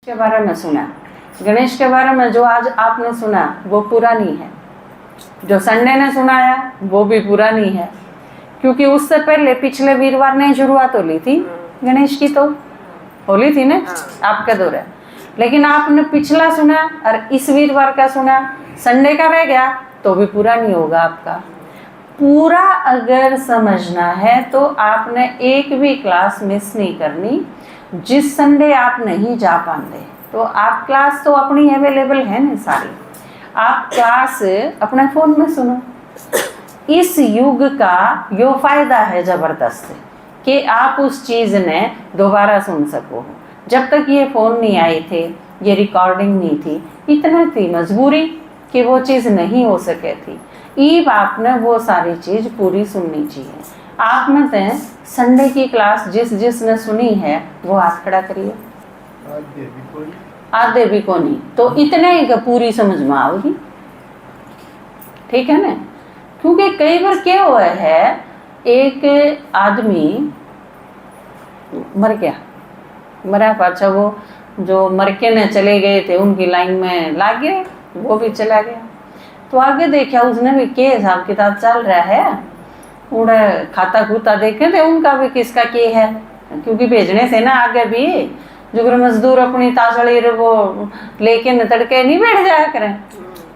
के बारे में सुना, गणेश के बारे में जो आज आपने सुना वो पुरानी है, जो संडे ने सुनाया वो भी पुरानी है, क्योंकि उससे पहले पिछले वीरवार ने शुरुआत होली थी गणेश की, तो होली थी ना आपके दौरे। लेकिन आपने पिछला सुना और इस वीरवार का सुना, संडे का रह गया तो भी पूरा नहीं होगा आपका। पूरा अगर समझना है तो आपने एक भी क्लास मिस नहीं करनी। जिस संडे आप नहीं जा पाते तो आप क्लास तो अपनी अवेलेबल है ना सारी, आप क्लास अपने फ़ोन में सुनो। इस युग का यो फायदा है ज़बरदस्त कि आप उस चीज़ ने दोबारा सुन सको। जब तक ये फ़ोन नहीं आए थे, ये रिकॉर्डिंग नहीं थी, इतना थी मजबूरी कि वो चीज़ नहीं हो सके थी। ईब आपने वो सारी चीज़ पूरी सुननी चाहिए। आप में तो संडे की क्लास जिसने सुनी है वो हाथ खड़ा करिए। आधे भी को नहीं तो इतने ही पूरी समझ में आओगी, ठीक है ना। क्योंकि कई बार क्या हुआ है, एक आदमी मर गया, मरा पाछा वो जो मरके ने चले गए थे उनकी लाइन में लाग गए, वो भी चला गया। तो आगे देखा उसने भी के हिसाब किताब चल रहा है, उड़ा खाता खूता देखे थे उनका भी किसका के है, क्योंकि भेजने से ना आगे भी जो मजदूर अपनी तासड़ी वो लेके न तड़के नहीं बैठ जाया करें,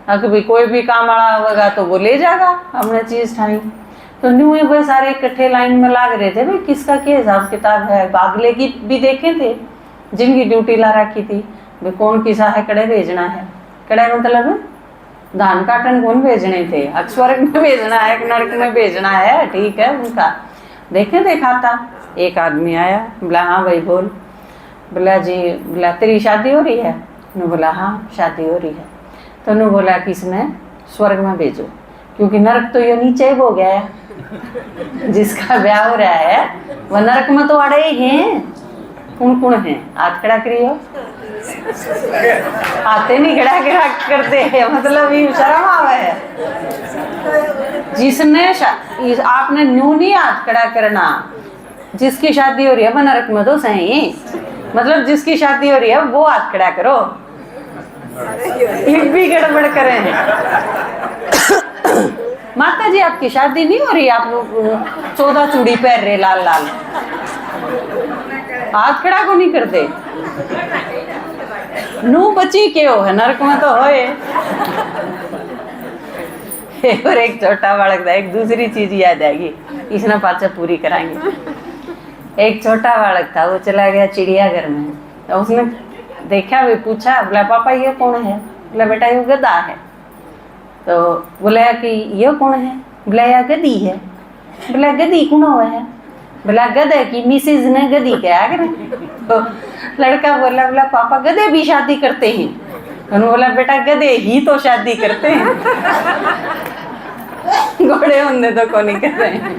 अगर भी कोई भी काम वाला होगा तो वो ले जाएगा हमने चीज़ ठाई। तो न्यू है भाई सारे इकट्ठे लाइन में लाग रहे थे भाई किसका क्या हिसाब किताब है। बागले की भी देखे थे जिनकी ड्यूटी ला रखी थी भाई कौन किसा है, कड़े भेजना है, कड़े मतलब धान काटन कौन भेजने थे, स्वर्ग में भेजना है नरक में भेजना है, ठीक है उनका देखे देखा था। एक आदमी आया, बोला हाँ भाई बोल, बोला जी बोला तेरी शादी हो रही है, उन्होंने बोला हाँ शादी हो रही है। तो उन्होंने बोला किसने, स्वर्ग में भेजो, क्योंकि नरक तो ये नीचे ही हो गया है, जिसका ब्याह हो रहा है वह नरक में तो अड़े ही हैं। कौन कौन है, हाथ खड़ा करियो, हाथे नहीं खड़ा करते हैं, मतलब ये शर्म आवा है। जिसने आपने न्यू नहीं हाथ खड़ा करना, जिसकी शादी हो रही है वह नरक में तो सही, मतलब जिसकी शादी हो रही है वो हाथ खड़ा करो, एक भी गड़बड़ करें। माता जी आपकी शादी नहीं हो रही, आप 14 चूड़ी पहन रहे लाल लाल, हाथ खड़ा को नहीं करते, नू बची के हो है नरक में तो होए। और एक छोटा बालक था, एक दूसरी चीज याद आएगी, इसने पाचा पूरी कराएंगे। एक छोटा बालक था, वो चला गया चिड़ियाघर में, तो उसने देखा भी पूछा, बोला पापा ये कौन है, बोला बेटा ये गधा है। तो बोला कि ये कौन है, बोला यह गधी है। बोला गधी कौन हुआ है, बोला गधे की मिसेज ने गधी क्या करें। तो लड़का बोला बोला पापा गधे भी शादी करते हैं, उन्होंने बोला बेटा गधे ही तो शादी करते हैं, घोड़े होने तो कौन नहीं कर रहे हैं,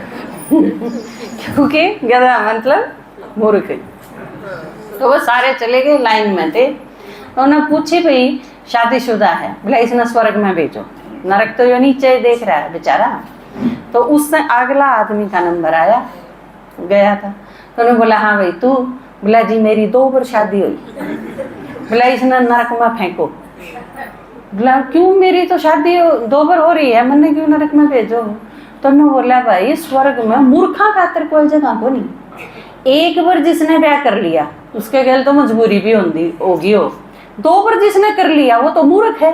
क्योंकि गधा मतलब मूर्ख। तो वो सारे चले गए लाइन में थे, तो उन्हें पूछे भाई शादीशुदा है, बोला इसने स्वर्ग में भेजो, नरक तो यो नीचे देख रहा है बेचारा। तो उसने अगला आदमी का नंबर आया, गया था, तो उन्होंने बोला हाँ भाई तू, बोला जी मेरी 2 बार शादी हुई, बोला इसने नरक में फेंको। बोला क्यों, मेरी तो शादी 2 बार हो रही है, मैंने क्यों नरक में भेजो। तो उन्होंने बोला भाई स्वर्ग में मूर्खा खातर कोई जगह को नहीं, एक बार जिसने ब्याह कर लिया उसके गल तो मजबूरी भी होगी हो, 2 बार जिसने कर लिया वो तो मूर्ख है,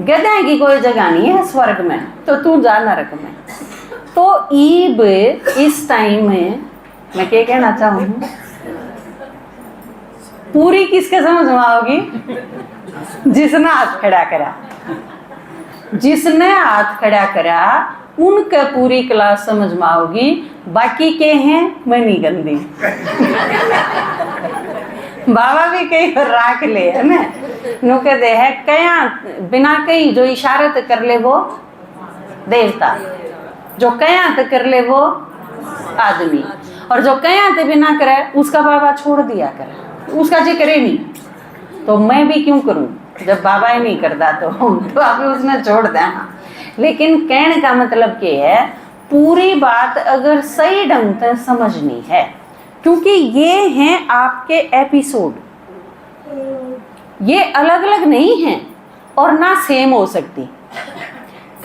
गधा की कोई जगह नहीं है स्वर्ग में, तो तू जा नरक में। तो ईब इस टाइम में मैं क्या कहना चाहूँ, पूरी किसके समझ में आओगी, जिसने हाथ खड़ा करा, जिसने हाथ खड़ा करा उनका पूरी क्लास समझ में आओगी, बाकी के हैं मैं नहीं गंदी। बाबा भी कई राख ले है ना, नु कहते है कया बिना कहीं जो इशारत कर ले वो देवता, जो कयात कर ले वो आदमी, और जो कयात भी ना करे उसका बाबा छोड़ दिया करे, उसका जिक्र ही नहीं। तो मैं भी क्यों करूं जब बाबा ही नहीं करता, तो आप उसने छोड़ देना। लेकिन कहने का मतलब क्या है, पूरी बात अगर सही ढंग से समझनी है, क्योंकि ये हैं आपके एपिसोड, ये अलग अलग नहीं है और ना सेम हो सकती।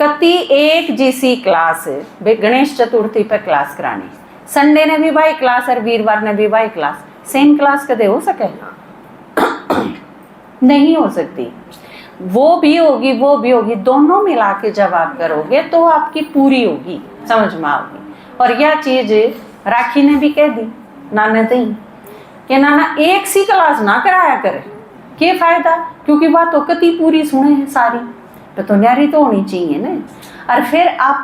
कति एक जैसी क्लास गणेश चतुर्थी पर क्लास करानी, संडे ने भी भाई क्लास और वीरवार ने भी भाई क्लास, सेम क्लास कदे हो सके? नहीं हो सकती। वो भी होगी वो भी होगी, दोनों मिला के जब आप करोगे तो आपकी पूरी होगी, समझ में आओगी। और यह चीज राखी ने भी कह दी नाना दी कि नाना एक सी क्लास ना कराया करे, क्या फायदा, क्योंकि वह तो कति पूरी सुने है सारी तो न्यारी तो होनी चाहिए ना। और फिर आप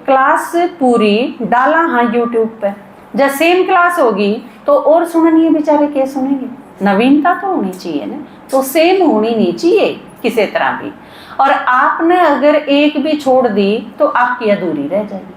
क्लास पूरी डाला हाँ यूट्यूब पे, जब सेम क्लास होगी तो और सुननी है बेचारे क्या सुनेंगे, नवीनता तो होनी चाहिए ना, तो सेम होनी नहीं चाहिए किसी तरह भी। और आपने अगर एक भी छोड़ दी तो आपकी अधूरी रह जाएगी।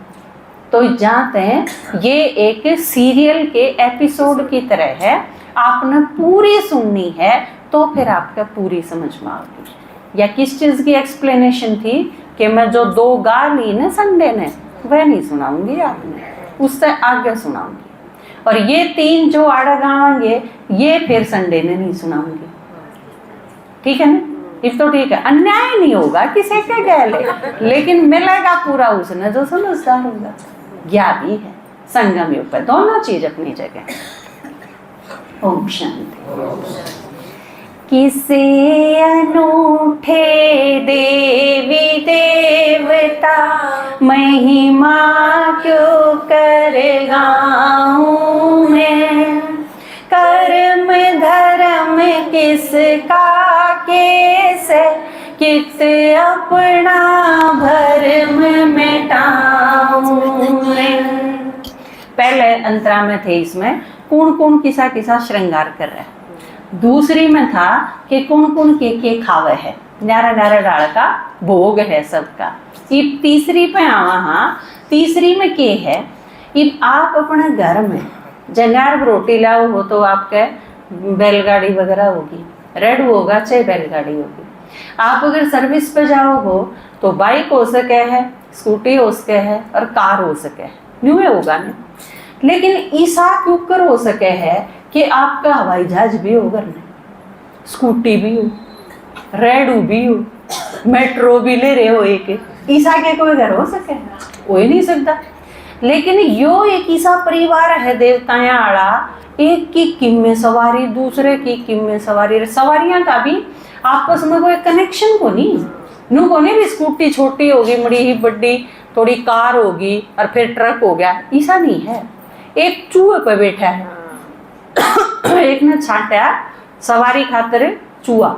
तो जानते हैं ये एक सीरियल के एपिसोड की तरह है, आपने पूरी सुननी है तो फिर आपका पूरी समझ में आएगी। या किस चीज़ की एक्सप्लेनेशन थी कि मैं जो 2 गा ली ना संडे ने वह नहीं सुनाऊंगी आपने, उससे आगे सुनाऊंगी। और ये 3 जो आड़ा गाएंगे ये फिर संडे ने नहीं सुनाऊंगी, ठीक है ना? इस तो ठीक है, अन्याय नहीं होगा किसी के गले, लेकिन मिलेगा पूरा उसने जो समझदार होगा। ज्ञा भी है संगम योग पर, दोनों चीज अपनी जगह। ओम शांति। किसे अनूठे देवी देवता महिमा क्यों कर गाऊं मैं, कर्म धर्म किसका कैसे कित अपना भरम मिटाऊं मैं। पहले अंतरा में थे इसमें कौन कौन किसा किसा श्रृंगार कर रहा है, दूसरी में था कि कौन कौन के खावे है, न्यारा न्यारा डाल का भोग है सबका। ये तीसरी पे आवा, हाँ तीसरी में के है, अब आप अपने घर में जंगार रोटी लाओ हो तो आपके बैलगाड़ी वगैरह होगी, रेड होगा चाहे बैलगाड़ी होगी। आप अगर सर्विस पे जाओ हो तो बाइक हो सके है, स्कूटी हो सके है और कार हो सके है, न्यू होगा ना। लेकिन ईसा कुकर हो सके है कि आपका हवाई जहाज भी हो घर में, स्कूटी भी हो, रेडू भी हो, मेट्रो भी ले रहे हो, एक ईसा के कोई घर हो सके? हो ही नहीं सकता। लेकिन यो एक ईसा परिवार है देवताएं आड़ा, एक की किम्मे सवारी दूसरे की किम्मे सवारी, सवारियां का भी आपस में कोई कनेक्शन को नहीं, नू को नहीं भी स्कूटी छोटी होगी बड़ी ही बड़ी थोड़ी कार होगी और फिर ट्रक हो गया, ऐसा नहीं है। एक चूहे पे बैठा है, एक ने छाटा सवारी खातिर चूहा,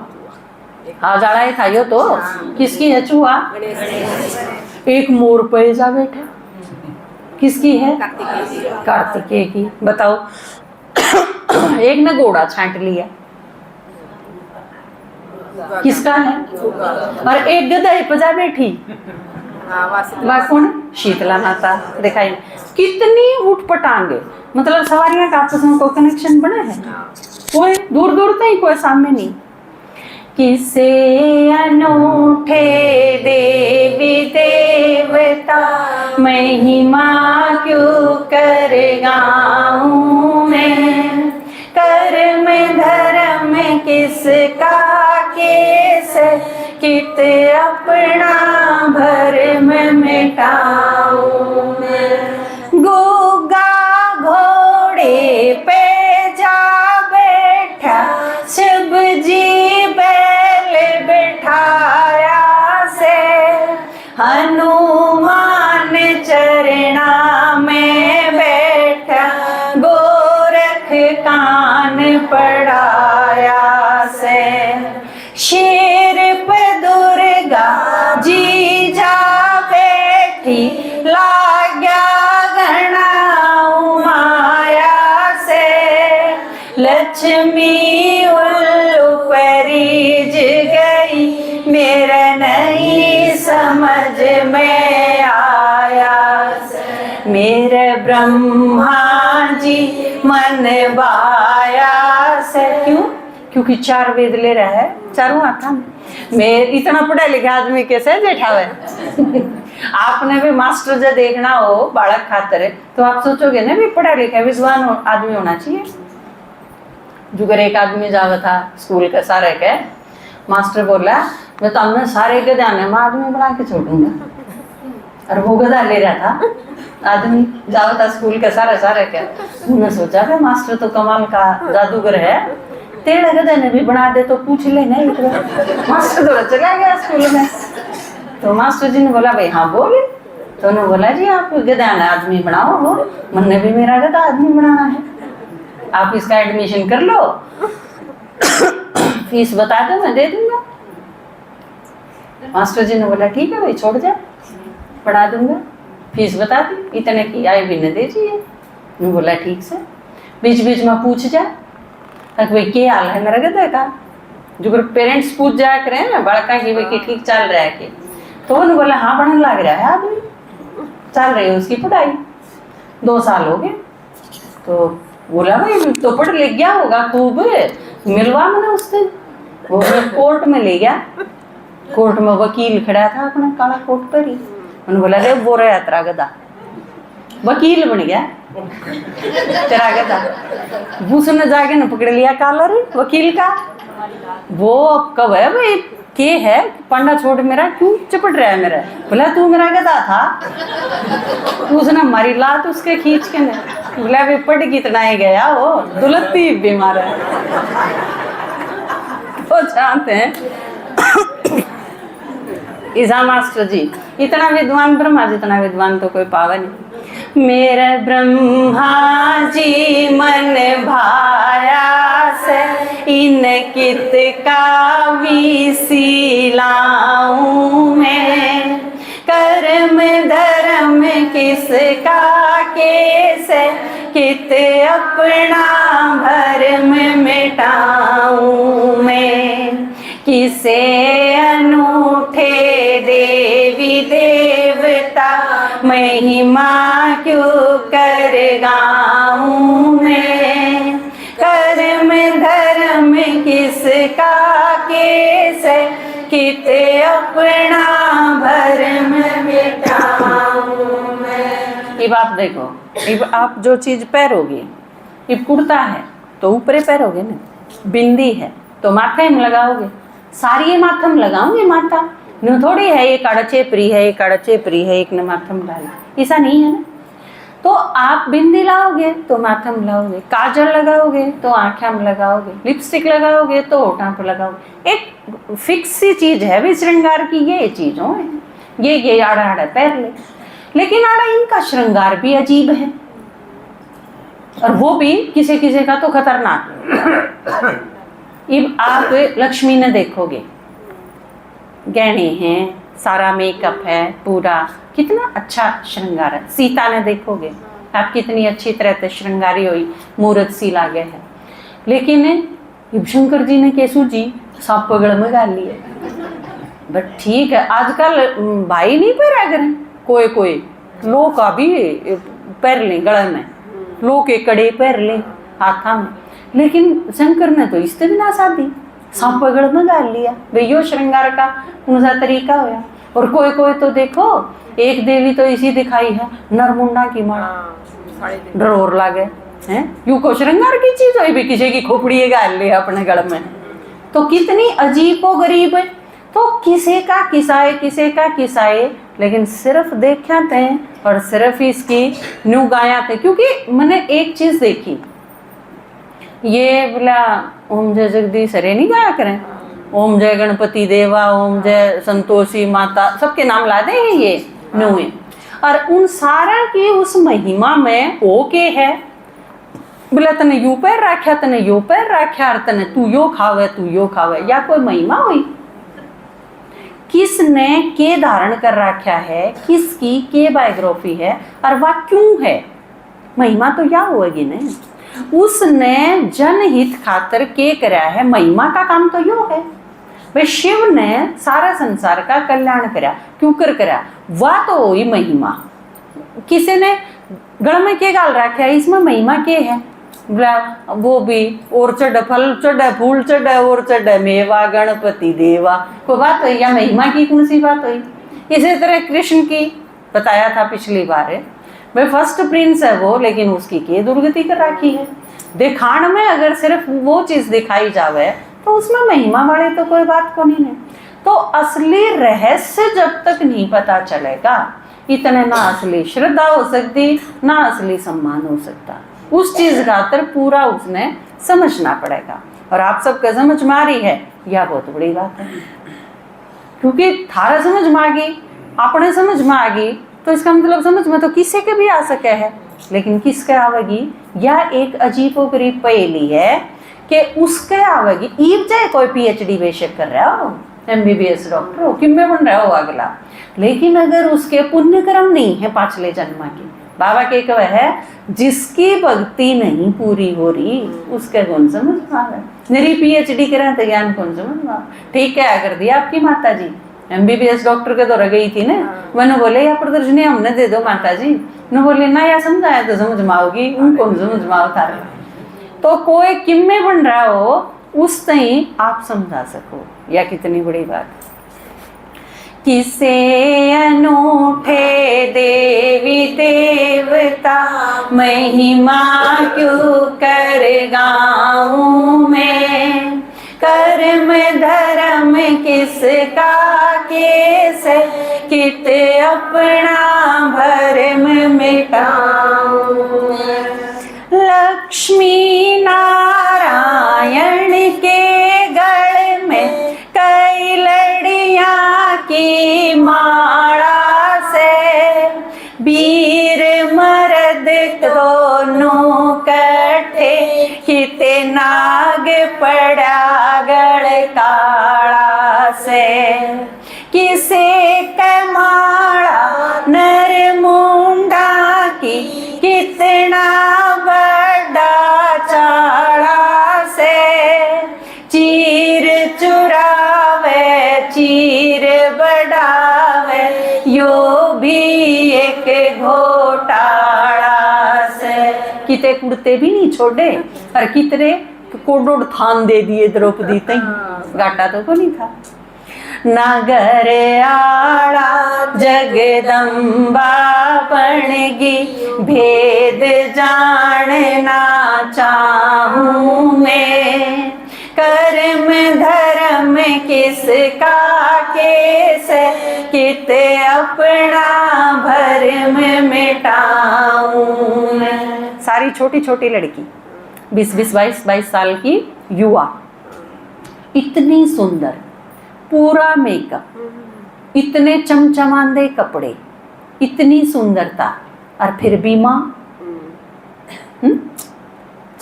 हाँ जाड़ा था यो तो किसकी है चूहा? एक मोर पे जा बैठा, किसकी है? कार्तिकेय की। बताओ एक ने घोड़ा छांट लिया, किसका है? और एक गधा पे जा बैठी, वह कौन? शीतला माता। दिखाई कितनी उठपटांगे, मतलब सवारियां का आपस में कोई कनेक्शन बना है? कोई दूर दूर तक कोई सामने नहीं। किसे अनूठे देवी देवता महिमा क्यों कर गाऊं मैं, कर्म धर्म किसका कैसे कित अपना भरम मिटाऊं मैं। गोगा घोड़े पे जा बैठा, शिव जी बैल बैठाया से, हनुमान चरना में बैठा, गोरख कान पढ़ाया से, शेर पे दुर्गा जी जा बैठी, लाग्या गणा माया से, लक्ष्मी उल्लू परिज गई, मेरा नहीं समझ में आया से, मेरे ब्रह्मा जी मन बाया से। क्यों? क्योंकि 4 वेद ले रहा है, चारों हाथा में। मैं इतना पढ़ा लिखा आदमी कैसे बैठा हुआ है? आपने भी मास्टर जो देखना हो बालक खातर तो आप सोचोगे ना भी पढ़ा लिखा विद्वान आदमी होना चाहिए। जुगर एक आदमी जावा था स्कूल का सारे के, मास्टर बोला मैं तो हमने सारे गधा ने मैं आदमी बना के छोड़ूंगा। और वो गधा ले रहा था, आदमी जावा था स्कूल का सारे के। उन्होंने सोचा कि मास्टर तो कमाल का जादूगर है, तेरा गधा ने भी बना दे तो पूछ ले नहीं। मास्टर थोड़ा चला गया स्कूल में। तो मास्टर जी ने बोला भाई हाँ बोले। तो उन्होंने बोला जी आप गधा ने आदमी बनाओ, हो मैंने भी मेरा गधा आदमी बनाना है, आप इसका एडमिशन कर लो, फीस बता दो मैं दे दूंगा। मास्टर जी ने बोला ठीक है भाई छोड़ जा, पढ़ा दूंगा, फीस बता दी इतने की आए भी न दीजिए। उन्होंने बोला ठीक से। बीच बीच में पूछ जा भाई क्या हाल है मेरा गधा का, जो पेरेंट्स पूछ जाया करें ना बड़का की भाई ठीक चल रहा है कि। तो उन्होंने बोला हाँ बढ़ने लग रहा है आदमी, चल रही है उसकी पढ़ाई, 2 साल हो गए। तो बोला भाई तो पढ़ लिख गया होगा खूब, मिलवा मैंने उससे। वो कोर्ट में ले गया, कोर्ट में वकील खड़ा था अपना काला कोट पर ही। उन्होंने बोला रे वो रहा तेरा गधा, वकील बन गया तेरा गधा। उसने जाके न पकड़ लिया कॉलर वकील का। वो कब है भाई के है पंडा छोड़ मेरा क्यों चपट रहा है मेरा। बोला तू मेरा गधा था। उसने हमारी लात उसके खींच के ने बोला भाई पट कितना ही गया वो दुलत्ती बीमार है। तो जानते हैं ईसा मास्टर जी इतना विद्वान, ब्रह्मा जितना विद्वान तो कोई पावा नहीं। मेरा ब्रह्मा जी मन भाया से इन कित का विसिलाऊं मैं, कर्म धर्म किसका कैसे कित अपना भरम मिटाऊं मैं, किसे अनूठे देवी देवता महिमा क्यों कर गाऊं मैं, कर्म धर्म किसका कैसे कित अपना भरम मिटाऊं मैं। अब आप देखो, अब आप जो चीज पहरोगे, अब कुर्ता है तो ऊपरे पहरोगे ना, बिंदी है तो माथे में लगाओगे, सारी ये माथा में लगाओगे माथा न थोड़ी है एक आड़ा चेपरी है एक आड़ा चेपरी है एक ने माथा में डाली, ऐसा नहीं है ना। तो आप बिंदी लाओगे तो माथा में लगाओगे, काजल लगाओगे तो आँखें में लगाओगे, लिपस्टिक लगाओगे तो होठों पर लगाओगे। एक फिक्स सी चीज है भी श्रृंगार की, ये चीजों है, ये आड़ा आड़ा पैर ले। लेकिन आड़ा इनका श्रृंगार भी अजीब है, और वो भी किसी किसी का तो खतरनाक। अब आप लक्ष्मी ने देखोगे, गहने हैं, सारा मेकअप है, पूरा कितना अच्छा श्रृंगार है। सीता ने देखोगे आप कितनी अच्छी तरह से श्रृंगारी हुई, मूर्त सी लागे है। लेकिन अब शंकर जी ने केसु जी सांप पगड़ में गाल लिए। बट ठीक है, आजकल भाई नहीं पैरा करें, कोई कोई लो का भी पैर लें गले में, लो के कड़े पैर लें हाथा में। लेकिन शंकर ने तो इससे भी ना शादी सांप पगड़ में डाल लिया। भैया श्रृंगार का कौन सा तरीका होया। और कोई कोई तो देखो एक देवी तो इसी दिखाई है नरमुंडा की माला, डरोर लागे हैं, यू को श्रृंगार की चीज हो भी किसी की खोपड़ी गाल लिया अपने गड़ में। तो कितनी अजीब और गरीब है। तो किसे का किसाए, लेकिन सिर्फ देखा थे और सिर्फ इसकी न्यू गाया थे। क्योंकि मैंने एक चीज देखी, ये बोला ओम जय जगदीश हरे नहीं गाया करें, ओम जय गणपति देवा, ओम जय संतोषी माता, सबके नाम ला दें ये न्यू है। और उन सारा की उस महिमा में ओ के है, बोला तने यू पैर रखा, तने यो पैर रखा, और तने तू यो खावे, या कोई महिमा हुई। किसने के धारण कर रखा है, किसकी के बायोग्राफी है, और वह क्यों है, महिमा तो या होगी नहीं। उसने जनहित खातर के करा है, महिमा का काम तो यो है। भाई शिव ने सारा संसार का कल्याण करा, क्यों कर करा, वह तो हुई महिमा। किसी ने गढ़ में के गाल रखा है, इसमें महिमा के है, वो भी और चढ़ फल चढ़ फूल चढ़ और चढ़ मेवा गणपति देवा, कोई बात हुई या महिमा की कौन सी बात हुई। इसी तरह कृष्ण की बताया था पिछली बार, भाई फर्स्ट प्रिंस है वो, लेकिन उसकी के दुर्गति कर रखी है। दिखाण में अगर सिर्फ वो चीज दिखाई जावे तो उसमें महिमा वाले तो कोई बात को नहीं है। तो असली रहस्य जब तक नहीं पता चलेगा, इतने ना असली श्रद्धा हो सकती, ना असली सम्मान हो सकता। उस चीज का तर पूरा उसने समझना पड़ेगा। और आप सबके समझ में आ रही है, यह बहुत बड़ी बात है, क्योंकि थारा समझ में आ गई, अपने समझ में आ गई, तो इसका मतलब समझ में तो किसी के भी आ सके है, लेकिन किसके आवेगी? यह एक अजीबोगरीब पहेली है कि उसके आवेगी। ईब चाहे कोई पीएचडी बेशक कर रहा हो, एमबीबीएस डॉक्टर हो, किम्मे बन रहा हो अगला, लेकिन अगर उसके पुण्य कर्म नहीं है पाछले जन्म की, बाबा के कहे है जिसकी भक्ति नहीं पूरी हो रही उसके कौन समझ पावे। मेरी पीएचडी करें तो ज्ञान कौन समझ पावे। ठीक है कर दिया आपकी माता जी, एमबीबीएस डॉक्टर के तो रह गई थी ना, मैंने बोले या प्रदर्शनी हमने दे दो माता जी, न बोले ना या समझाया तो समझ में आओगी, उनको समझ में आओ। तो कोई किम्मे बन रहा हो उस तई आप समझा सको, या कितनी बड़ी बात। किसे अनूठे देवी देवता महिमा क्यों कर गाऊं मैं, कर्म धर्म किसका केस कित अपना भरम मिटाऊं। लक्ष्मी नारायण के गढ़ में कई लड़ियां की माला से, वीर मर्द दोनों कट्ठे किते नाग पड़ा गढ़ काला से। किसे कमाड़ा नर मुंडा की कितना बड़ा चाड़ा से, चीर चुरावे चीर बढ़ावे यो भी एक घोटाला से। किते कुड़ते भी नहीं छोड़े और कितने कोडोड़ थान दे दिए द्रौपदी तई, घाटा तो को नहीं था। नगर आड़ा जगदम्बा बनगी भेद जानना चाहूं मैं, कर्म धर्म किसका केस कित अपना भरम मिटाऊं मैं। सारी छोटी छोटी लड़की 20-20, 22-22 साल की युवा, इतनी सुंदर, पूरा मेकअप, इतने चमचमांदे कपड़े, इतनी सुंदरता, और फिर भी माँ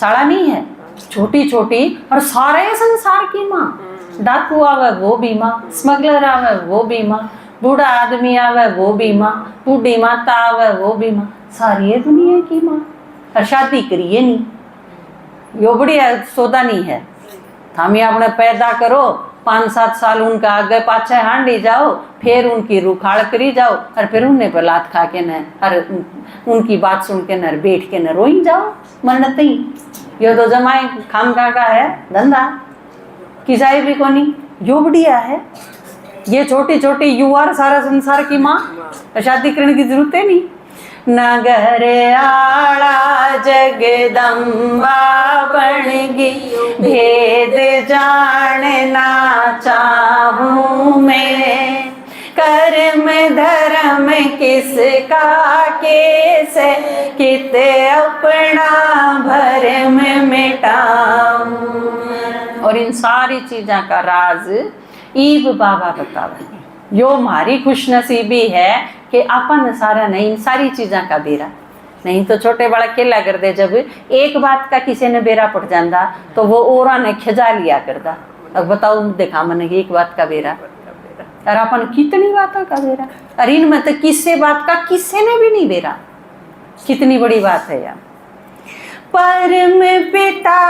चाड़ा नहीं है, छोटी छोटी, और सारे संसार की माँ। डाकू आवे वो भी माँ, स्मगलर आवे वो भी माँ, बूढ़ा आदमी आवे वो भी माँ, बूढ़ी माता आवे वो भी माँ, सारी दुनिया की माँ। और शादी करिए नहीं, यो बढ़िया सौदा नहीं है। थामी अपने पैदा करो, 5-7 साल उनका आगे पाछे हांडी जाओ, फिर उनकी रुखाड़ करी जाओ, और फिर उन्हें पर लात खा के न, और उनकी बात सुन के न बैठ के न रोई जाओ मन्नत ही। ये तो जमाए खाम का है धंधा, किसाई भी को नहीं, यो बढ़िया है। ये छोटी छोटी युवा सारा संसार की माँ, शादी करने की जरूरत है नहीं। नगर आड़ा जगदम्बा बनगी भेद जानना चाहूं मैं, कर्म धर्म किसका केस कित अपना भरम मिटाऊं। और इन सारी चीज़ों का राज ईब बाबा बतावे। यो हमारी खुशनसीबी है कि अपन सारा नहीं, सारी चीज़ों का बेरा नहीं। तो छोटे बड़ा केला कर दे, जब एक बात का किसी ने बेरा पड़ जाता तो वो और ने खिजा लिया करता। अब बताओ देखा मैंने एक बात का बेरा, और अपन कितनी बातों का बेरा, और इनमें तो किसी बात का किसी ने भी नहीं बेरा। कितनी बड़ी बात है यार। परम पिता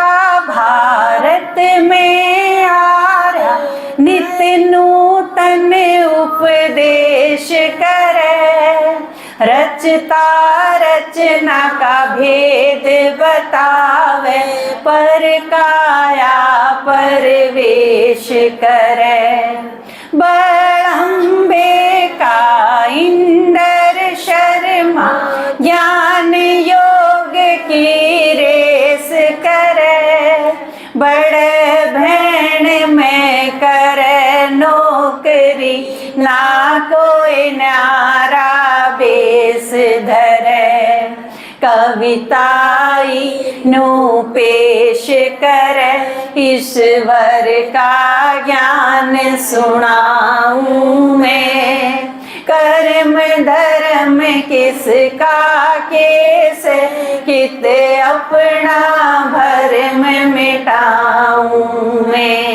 भारत में आया, नित्य नूतन उपदेश करे, रचता रचना का भेद बतावे, पर काया परवेश करे। बड़म्बे का इंदर शर्मा ज्ञान योग की रेस कर, ना कोई न्यारा बेस धरे। कविताई नु पेश कर ईश्वर का ज्ञान सुनाऊं मैं। कर्म धर्म किसका केस कित अपना भरम मिटाऊं मैं।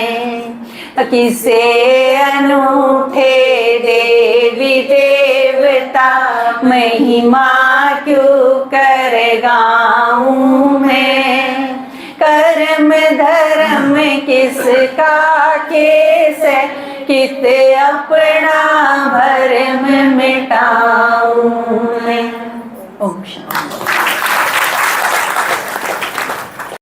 किसे अनूठे देवी देवता महिमा क्यों कर गाऊं मैं। कर्म धर्म किसका केस कित अपना भरम मिटाऊं मैं। ओम शांति।